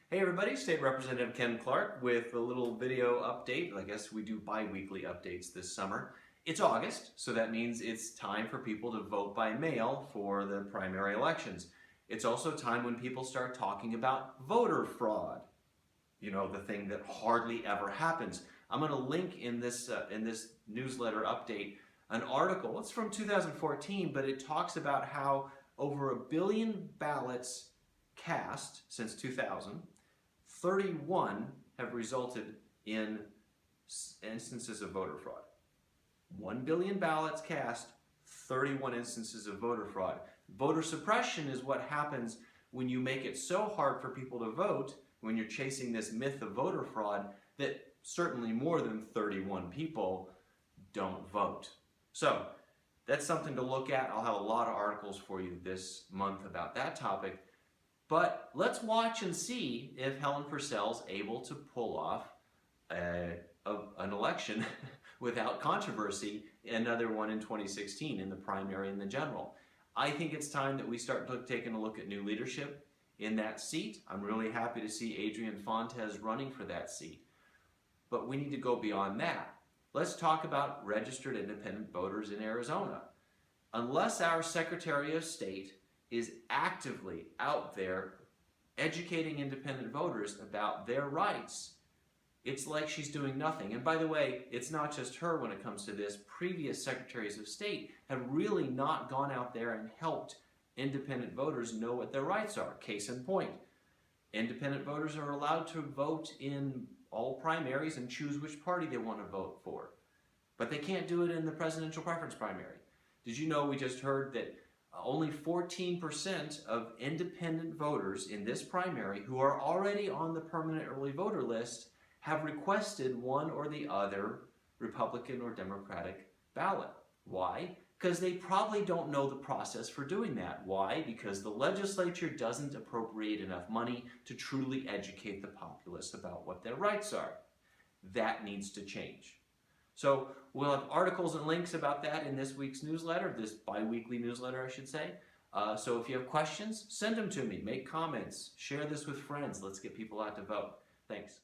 Hey everybody, State Representative Ken Clark with a little video update. I guess we do bi-weekly updates this summer. It's August, so that means it's time for people to vote by mail for the primary elections. It's also time when people start talking about voter fraud. You know, the thing that hardly ever happens. I'm going to link in this newsletter update an article. It's from 2014, but it talks about how over 1 billion ballots cast since 2000, 31 have resulted in instances of voter fraud. 1 billion ballots cast, 31 instances of voter fraud. Voter suppression is what happens when you make it so hard for people to vote, when you're chasing this myth of voter fraud, that certainly more than 31 people don't vote. So that's something to look at. I'll have a lot of articles for you this month about that topic. But let's watch and see if Helen Purcell's able to pull off an election without controversy, another one in 2016 in the primary and the general. I think it's time that we start taking a look at new leadership in that seat. I'm really happy to see Adrian Fontes running for that seat. But we need to go beyond that. Let's talk about registered independent voters in Arizona. Unless our Secretary of State is actively out there educating independent voters about their rights, it's like she's doing nothing. And by the way, it's not just her when it comes to this. Previous Secretaries of State have really not gone out there and helped independent voters know what their rights are. Case in point, independent voters are allowed to vote in all primaries and choose which party they want to vote for. But they can't do it in the presidential preference primary. Did you know we just heard that only 14% of independent voters in this primary who are already on the permanent early voter list have requested one or the other Republican or Democratic ballot. Why? Because they probably don't know the process for doing that. Why? Because the legislature doesn't appropriate enough money to truly educate the populace about what their rights are. That needs to change. So we'll have articles and links about that in this week's newsletter, this bi-weekly newsletter, I should say. So if you have questions, send them to me, make comments, share this with friends. Let's get people out to vote. Thanks.